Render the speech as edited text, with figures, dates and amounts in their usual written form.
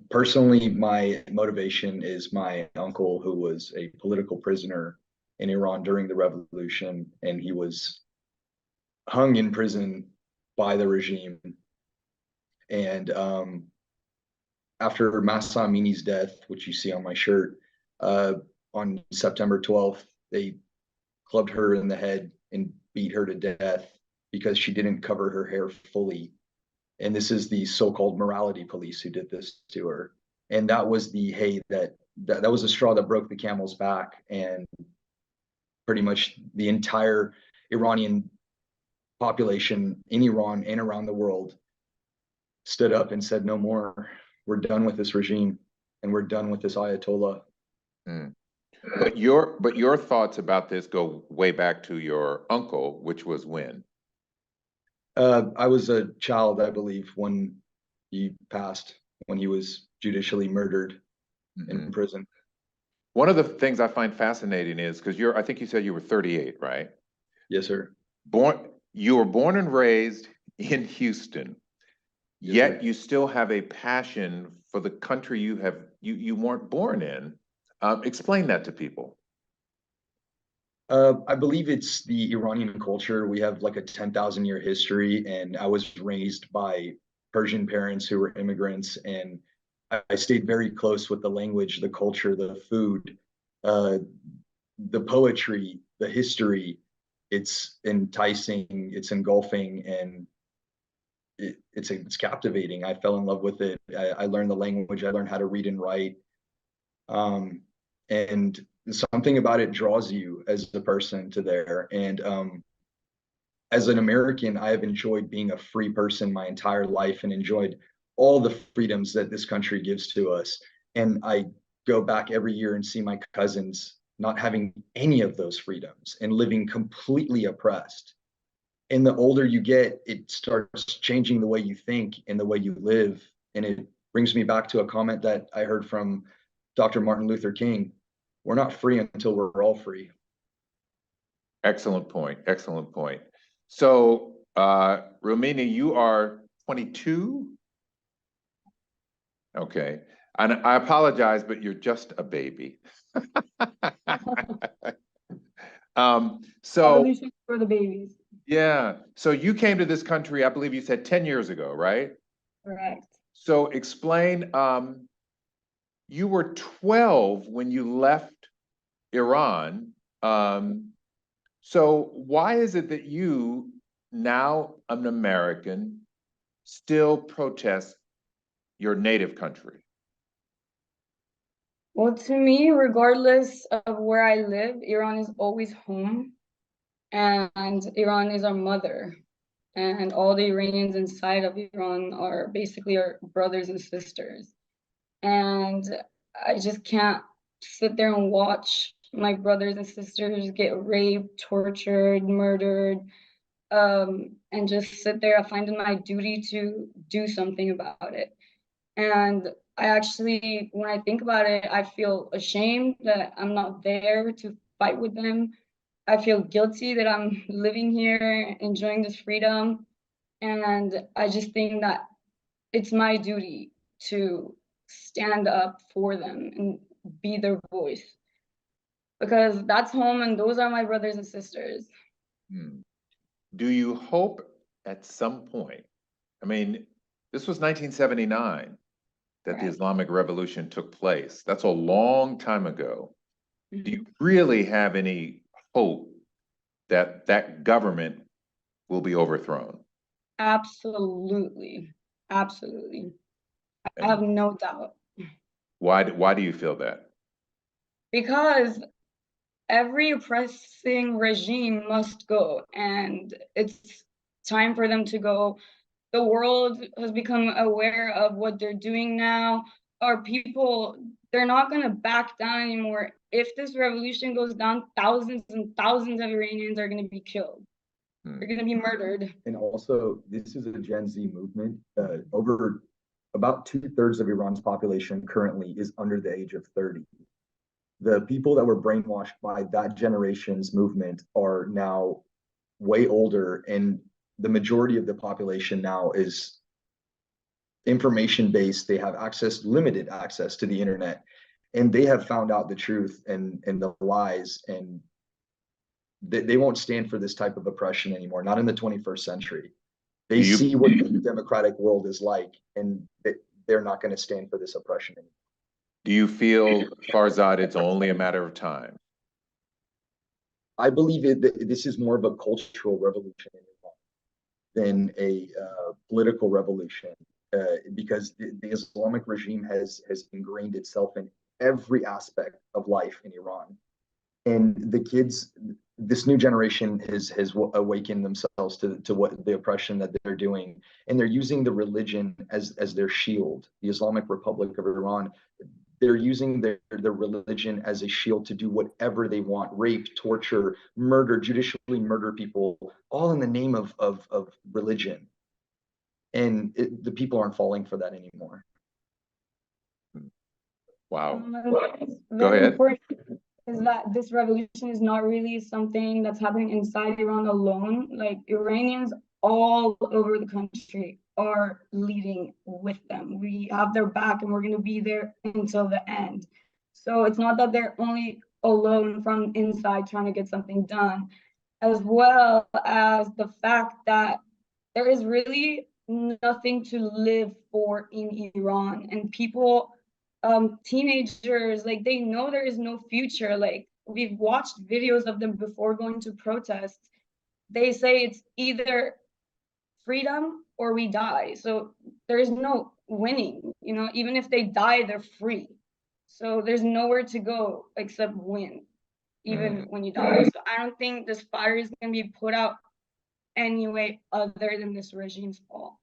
Personally, my motivation is my uncle, who was a political prisoner in Iran during the revolution, and he was hung in prison by the regime. And after Mahsa Amini's death, which you see on my shirt, uh, on September 12th, they clubbed her in the head and beat her to death because she didn't cover her hair fully. And this is the so-called morality police who did this to her. And that was the hay that was the straw that broke the camel's back. And pretty much the entire Iranian population in Iran and around the world stood up and said, no more. We're done with this regime and we're done with this Ayatollah. Mm. But your thoughts about this go way back to your uncle, which was when? I was a child, I believe, when he passed, when he was judicially murdered in prison. One of the things I find fascinating is because I think you said you were 38, right? Yes, sir. You were born and raised in Houston, Yes, yet sir. you still have a passion for the country you weren't born in. Explain that to people. I believe it's the Iranian culture. We have like a 10,000-year history, and I was raised by Persian parents who were immigrants, and I stayed very close with the language, the culture, the food, uh, the poetry, the history. It's enticing, it's engulfing, and it's captivating. I fell in love with it. I learned the language. I learned how to read and write. And something about it draws you as a person to there. And as an American, I have enjoyed being a free person my entire life and enjoyed all the freedoms that this country gives to us. And I go back every year and see my cousins not having any of those freedoms and living completely oppressed. And the older you get, it starts changing the way you think and the way you live. And it brings me back to a comment that I heard from Dr. Martin Luther King. We're not free until we're all free. Excellent point. Excellent point. So, Romina, you are 22? Okay. And I apologize, but you're just a baby. So Revolution for the babies. yeah. So you came to this country, I believe you said 10 years ago, right? Correct. So explain, you were 12 when you left Iran. So why is it that you, now an American, still protest your native country? Well, to me, regardless of where I live, Iran is always home, and Iran is our mother. And all the Iranians inside of Iran are basically our brothers and sisters. And I just can't sit there and watch my brothers and sisters get raped, tortured, murdered, and just sit there. I find it my duty to do something about it. And I actually, when I think about it, I feel ashamed that I'm not there to fight with them. I feel guilty that I'm living here, enjoying this freedom. And I just think that it's my duty to stand up for them and be their voice, because that's home and those are my brothers and sisters. Do you hope at some point, I mean, this was 1979 that the Islamic Revolution took place. That's a long time ago. Do you really have any hope that that government will be overthrown? Absolutely. Absolutely. I have no doubt. Why do you feel that? Because every oppressing regime must go, and it's time for them to go. The world has become aware of what they're doing now. Our people, they're not going to back down anymore. If this revolution goes down, thousands and thousands of Iranians are going to be killed. They're going to be murdered. And also, this is a Gen Z movement. Over about 2/3 of Iran's population currently is under the age of 30. The people that were brainwashed by that generation's movement are now way older, and the majority of the population now is information based. They have access, limited access to the internet, and they have found out the truth and the lies, and they won't stand for this type of oppression anymore. Not in the 21st century. They see what the democratic world is like, and they're not going to stand for this oppression anymore. Do you feel, Farzad, it's only a matter of time? I believe this is more of a cultural revolution than a political revolution, because the Islamic regime has ingrained itself in every aspect of life in Iran. And the kids, this new generation has awakened themselves to what the oppression that they're doing, and they're using the religion as their shield. The Islamic Republic of Iran, they're using their religion as a shield to do whatever they want: rape, torture, murder, judicially murder people, all in the name of religion. And the people aren't falling for that anymore. Wow. Go Very ahead. important is that this revolution is not really something that's happening inside Iran alone. Like, Iranians all over the country are leading with them. We have their back, and we're going to be there until the end. So it's not that they're only alone from inside trying to get something done, as well as the fact that there is really nothing to live for in Iran, and people, teenagers, like, they know there is no future. Like, we've watched videos of them before going to protests. They say it's either freedom or we die. So there is no winning, even if they die, they're free. So there's nowhere to go except win, even when you die. So I don't think this fire is going to be put out any way other than this regime's fall.